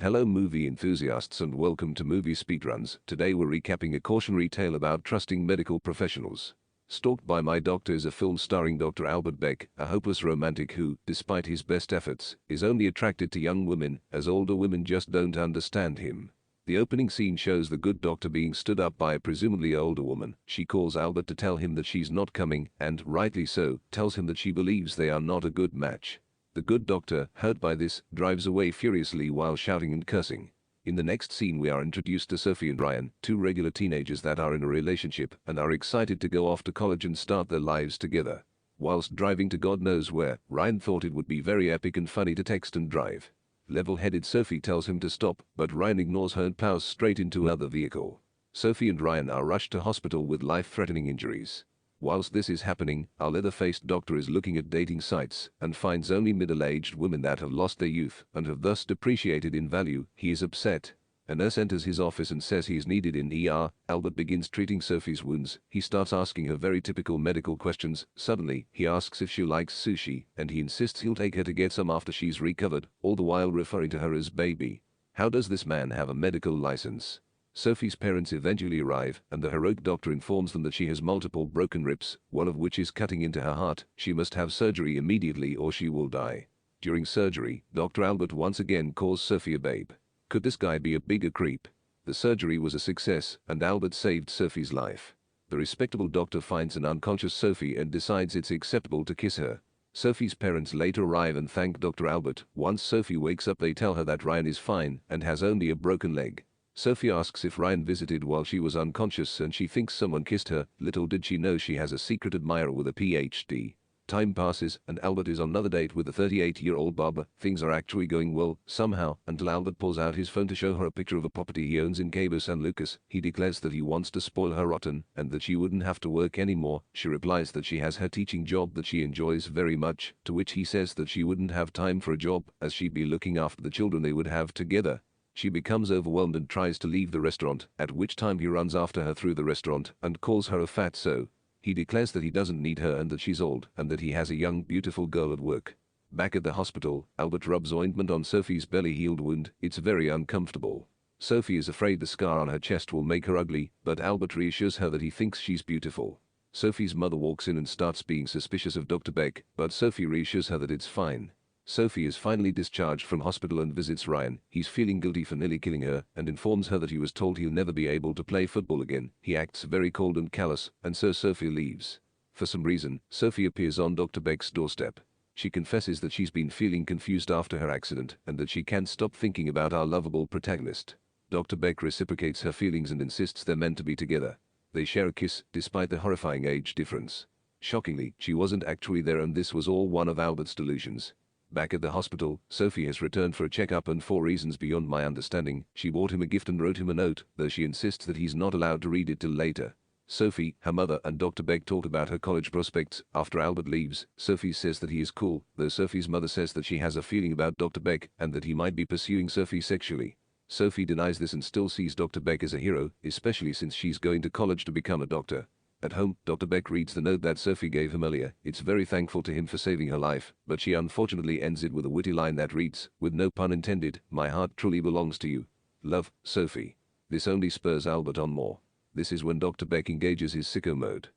Hello movie enthusiasts and welcome to Movie Speedruns. Today we're recapping a cautionary tale about trusting medical professionals. Stalked by My Doctor is a film starring Dr. Albert Beck, a hopeless romantic who, despite his best efforts, is only attracted to young women, as older women just don't understand him. The opening scene shows the good doctor being stood up by a presumably older woman. She calls Albert to tell him that she's not coming, and, rightly so, tells him that she believes they are not a good match. The good doctor, hurt by this, drives away furiously while shouting and cursing. In the next scene we are introduced to Sophie and Ryan, two regular teenagers that are in a relationship and are excited to go off to college and start their lives together. Whilst driving to God knows where, Ryan thought it would be very epic and funny to text and drive. Level-headed Sophie tells him to stop, but Ryan ignores her and plows straight into another vehicle. Sophie and Ryan are rushed to hospital with life-threatening injuries. Whilst this is happening, our leather-faced doctor is looking at dating sites and finds only middle-aged women that have lost their youth and have thus depreciated in value. He is upset. A nurse enters his office and says he is needed in ER. Albert begins treating Sophie's wounds. He starts asking her very typical medical questions. Suddenly, he asks if she likes sushi, and he insists he'll take her to get some after she's recovered, all the while referring to her as baby. How does this man have a medical license? Sophie's parents eventually arrive, and the heroic doctor informs them that she has multiple broken ribs, one of which is cutting into her heart. She must have surgery immediately or she will die. During surgery, Dr. Albert once again calls Sophie a babe. Could this guy be a bigger creep? The surgery was a success, and Albert saved Sophie's life. The respectable doctor finds an unconscious Sophie and decides it's acceptable to kiss her. Sophie's parents later arrive and thank Dr. Albert. Once Sophie wakes up, they tell her that Ryan is fine and has only a broken leg. Sophie asks if Ryan visited while she was unconscious and she thinks someone kissed her. Little did she know she has a secret admirer with a PhD. Time passes and Albert is on another date with a 38-year-old barber. Things are actually going well, somehow, until Albert pulls out his phone to show her a picture of a property he owns in Cabo San Lucas. He declares that he wants to spoil her rotten and that she wouldn't have to work anymore. She replies that she has her teaching job that she enjoys very much, to which he says that she wouldn't have time for a job as she'd be looking after the children they would have together. She becomes overwhelmed and tries to leave the restaurant, at which time he runs after her through the restaurant and calls her a fatso. He declares that he doesn't need her and that she's old and that he has a young, beautiful girl at work. Back at the hospital, Albert rubs ointment on Sophie's belly-healed wound. It's very uncomfortable. Sophie is afraid the scar on her chest will make her ugly, but Albert reassures her that he thinks she's beautiful. Sophie's mother walks in and starts being suspicious of Dr. Beck, but Sophie reassures her that it's fine. Sophie is finally discharged from hospital and visits Ryan. He's feeling guilty for nearly killing her and informs her that he was told he'll never be able to play football again. He acts very cold and callous, and so Sophie leaves. For some reason, Sophie appears on Dr. Beck's doorstep. She confesses that she's been feeling confused after her accident and that she can't stop thinking about our lovable protagonist. Dr. Beck reciprocates her feelings and insists they're meant to be together. They share a kiss, despite the horrifying age difference. Shockingly, she wasn't actually there and this was all one of Albert's delusions. Back at the hospital, Sophie has returned for a checkup and for reasons beyond my understanding, she bought him a gift and wrote him a note, though she insists that he's not allowed to read it till later. Sophie, her mother and Dr. Beck talk about her college prospects. After Albert leaves, Sophie says that he is cool, though Sophie's mother says that she has a feeling about Dr. Beck and that he might be pursuing Sophie sexually. Sophie denies this and still sees Dr. Beck as a hero, especially since she's going to college to become a doctor. At home, Dr. Beck reads the note that Sophie gave him earlier. It's very thankful to him for saving her life, but she unfortunately ends it with a witty line that reads, with no pun intended, "My heart truly belongs to you. Love, Sophie." This only spurs Albert on more. This is when Dr. Beck engages his sicko mode.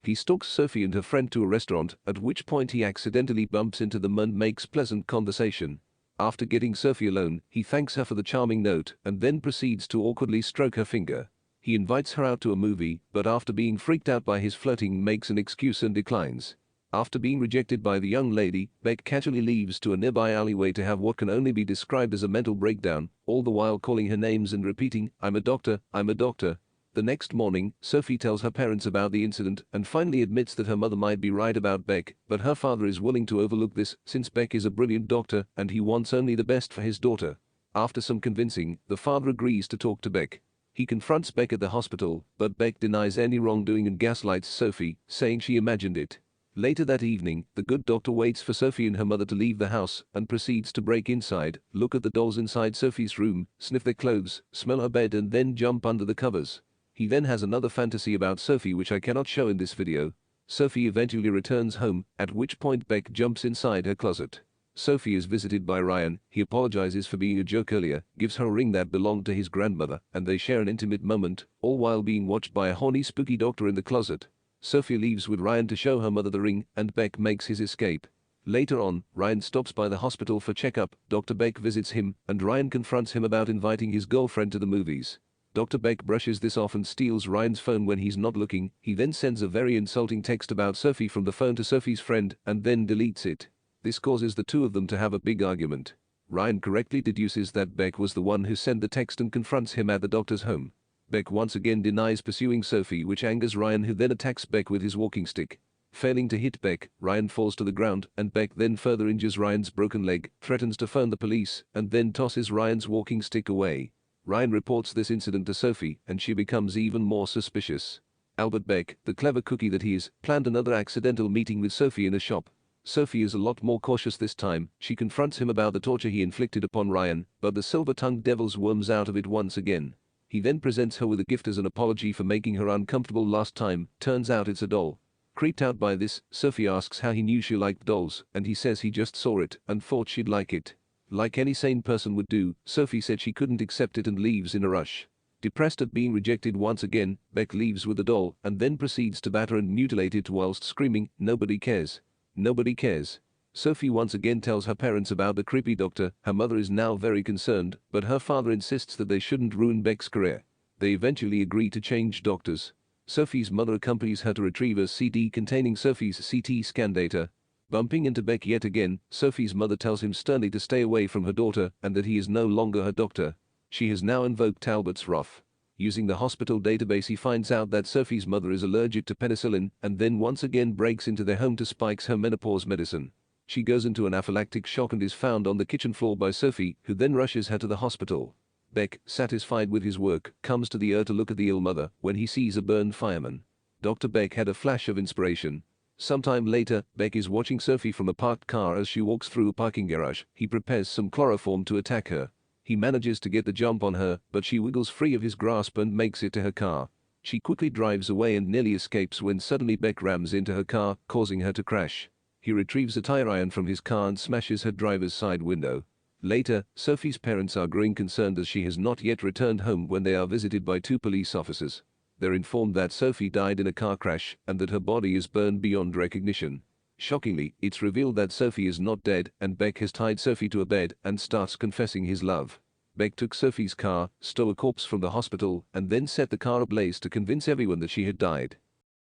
He stalks Sophie and her friend to a restaurant, at which point he accidentally bumps into them and makes pleasant conversation. After getting Sophie alone, he thanks her for the charming note and then proceeds to awkwardly stroke her finger. He invites her out to a movie, but after being freaked out by his flirting makes an excuse and declines. After being rejected by the young lady, Beck casually leaves to a nearby alleyway to have what can only be described as a mental breakdown, all the while calling her names and repeating, "I'm a doctor, I'm a doctor." The next morning, Sophie tells her parents about the incident and finally admits that her mother might be right about Beck, but her father is willing to overlook this since Beck is a brilliant doctor and he wants only the best for his daughter. After some convincing, the father agrees to talk to Beck. He confronts Beck at the hospital, but Beck denies any wrongdoing and gaslights Sophie, saying she imagined it. Later that evening, the good doctor waits for Sophie and her mother to leave the house and proceeds to break inside, look at the dolls inside Sophie's room, sniff their clothes, smell her bed and then jump under the covers. He then has another fantasy about Sophie which I cannot show in this video. Sophie eventually returns home, at which point Beck jumps inside her closet. Sophie is visited by Ryan. He apologizes for being a jerk earlier, gives her a ring that belonged to his grandmother, and they share an intimate moment, all while being watched by a horny spooky doctor in the closet. Sophie leaves with Ryan to show her mother the ring, and Beck makes his escape. Later on, Ryan stops by the hospital for checkup. Dr. Beck visits him, and Ryan confronts him about inviting his girlfriend to the movies. Dr. Beck brushes this off and steals Ryan's phone when he's not looking. He then sends a very insulting text about Sophie from the phone to Sophie's friend, and then deletes it. This causes the two of them to have a big argument. Ryan correctly deduces that Beck was the one who sent the text and confronts him at the doctor's home. Beck once again denies pursuing Sophie, which angers Ryan, who then attacks Beck with his walking stick. Failing to hit Beck, Ryan falls to the ground, and Beck then further injures Ryan's broken leg, threatens to phone the police, and then tosses Ryan's walking stick away. Ryan reports this incident to Sophie, and she becomes even more suspicious. Albert Beck, the clever cookie that he is, planned another accidental meeting with Sophie in a shop. Sophie is a lot more cautious this time. She confronts him about the torture he inflicted upon Ryan, but the silver-tongued devil worms out of it once again. He then presents her with a gift as an apology for making her uncomfortable last time. Turns out it's a doll. Creeped out by this, Sophie asks how he knew she liked dolls, and he says he just saw it and thought she'd like it. Like any sane person would do, Sophie said she couldn't accept it and leaves in a rush. Depressed at being rejected once again, Beck leaves with the doll and then proceeds to batter and mutilate it whilst screaming, "Nobody cares. Nobody cares." Sophie once again tells her parents about the creepy doctor. Her mother is now very concerned, but her father insists that they shouldn't ruin Beck's career. They eventually agree to change doctors. Sophie's mother accompanies her to retrieve a CD containing Sophie's CT scan data. Bumping into Beck yet again, Sophie's mother tells him sternly to stay away from her daughter and that he is no longer her doctor. She has now invoked Albert's wrath. Using the hospital database, he finds out that Sophie's mother is allergic to penicillin and then once again breaks into their home to spike her menopause medicine. She goes into an anaphylactic shock and is found on the kitchen floor by Sophie, who then rushes her to the hospital. Beck, satisfied with his work, comes to the ER to look at the ill mother when he sees a burned fireman. Dr. Beck had a flash of inspiration. Sometime later, Beck is watching Sophie from a parked car as she walks through a parking garage. He prepares some chloroform to attack her. He manages to get the jump on her, but she wiggles free of his grasp and makes it to her car. She quickly drives away and nearly escapes when suddenly Beck rams into her car, causing her to crash. He retrieves a tire iron from his car and smashes her driver's side window. Later, Sophie's parents are growing concerned as she has not yet returned home when they are visited by two police officers. They're informed that Sophie died in a car crash and that her body is burned beyond recognition. Shockingly, it's revealed that Sophie is not dead and Beck has tied Sophie to a bed and starts confessing his love. Beck took Sophie's car, stole a corpse from the hospital, and then set the car ablaze to convince everyone that she had died.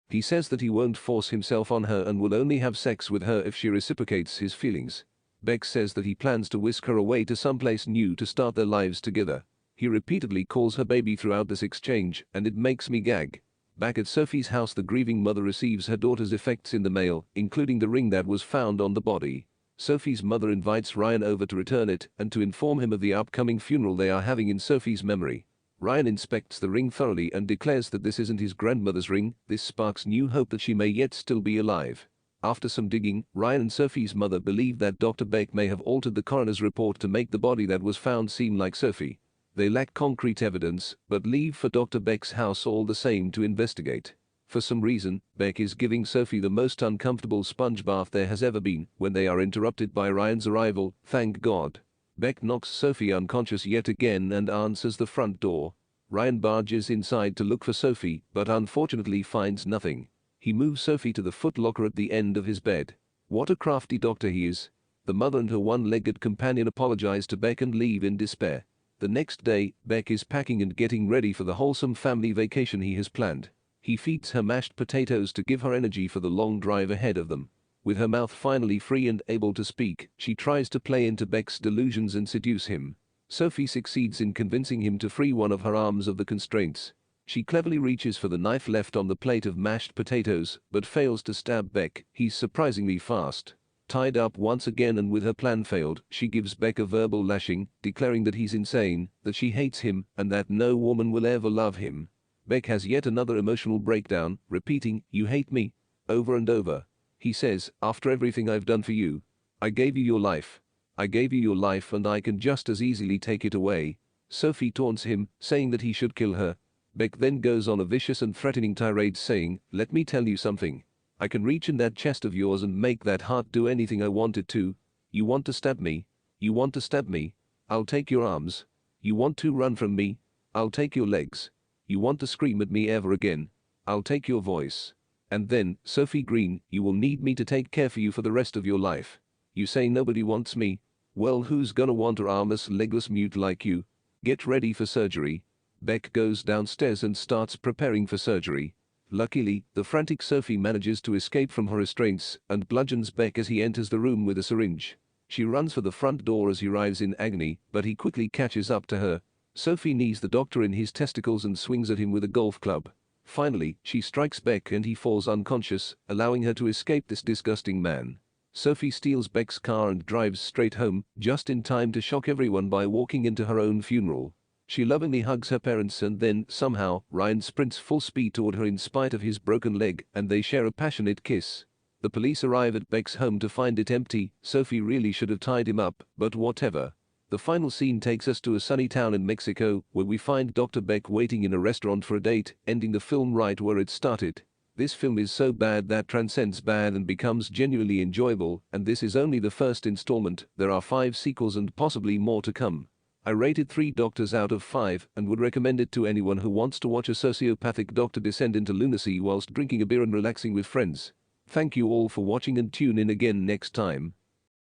He says that he won't force himself on her and will only have sex with her if she reciprocates his feelings. Beck says that he plans to whisk her away to someplace new to start their lives together. He repeatedly calls her baby throughout this exchange, and it makes me gag. Back at Sophie's house, the grieving mother receives her daughter's effects in the mail, including the ring that was found on the body. Sophie's mother invites Ryan over to return it and to inform him of the upcoming funeral they are having in Sophie's memory. Ryan inspects the ring thoroughly and declares that this isn't his grandmother's ring. This sparks new hope that she may yet still be alive. After some digging, Ryan and Sophie's mother believe that Dr. Beck may have altered the coroner's report to make the body that was found seem like Sophie. They lack concrete evidence, but leave for Dr. Beck's house all the same to investigate. For some reason, Beck is giving Sophie the most uncomfortable sponge bath there has ever been when they are interrupted by Ryan's arrival. Thank God. Beck knocks Sophie unconscious yet again and answers the front door. Ryan barges inside to look for Sophie, but unfortunately finds nothing. He moves Sophie to the foot locker at the end of his bed. What a crafty doctor he is. The mother and her one-legged companion apologize to Beck and leave in despair. The next day, Beck is packing and getting ready for the wholesome family vacation he has planned. He feeds her mashed potatoes to give her energy for the long drive ahead of them. With her mouth finally free and able to speak, she tries to play into Beck's delusions and seduce him. Sophie succeeds in convincing him to free one of her arms of the constraints. She cleverly reaches for the knife left on the plate of mashed potatoes, but fails to stab Beck. He's surprisingly fast. Tied up once again and with her plan failed, she gives Beck a verbal lashing, declaring that he's insane, that she hates him, and that no woman will ever love him. Beck has yet another emotional breakdown, repeating, "You hate me," over and over. He says, "After everything I've done for you, I gave you your life. I gave you your life and I can just as easily take it away." Sophie taunts him, saying that he should kill her. Beck then goes on a vicious and threatening tirade saying, "Let me tell you something. I can reach in that chest of yours and make that heart do anything I want it to." You want to stab me? You want to stab me? I'll take your arms. You want to run from me? I'll take your legs. You want to scream at me ever again? I'll take your voice. And then, Sophie Green, you will need me to take care for you for the rest of your life. You say nobody wants me? Well, who's gonna want a armless, legless mute like you? Get ready for surgery. Beck goes downstairs and starts preparing for surgery. Luckily, the frantic Sophie manages to escape from her restraints and bludgeons Beck as he enters the room with a syringe. She runs for the front door as he arrives in agony, but he quickly catches up to her. Sophie knees the doctor in his testicles and swings at him with a golf club. Finally, she strikes Beck and he falls unconscious, allowing her to escape this disgusting man. Sophie steals Beck's car and drives straight home, just in time to shock everyone by walking into her own funeral. She lovingly hugs her parents and then, somehow, Ryan sprints full speed toward her in spite of his broken leg and they share a passionate kiss. The police arrive at Beck's home to find it empty. Sophie really should have tied him up, but whatever. The final scene takes us to a sunny town in Mexico, where we find Dr. Beck waiting in a restaurant for a date, ending the film right where it started. This film is so bad that transcends bad and becomes genuinely enjoyable, and this is only the first installment. There are 5 sequels and possibly more to come. I rated 3 doctors out of 5 and would recommend it to anyone who wants to watch a sociopathic doctor descend into lunacy whilst drinking a beer and relaxing with friends. Thank you all for watching and tune in again next time.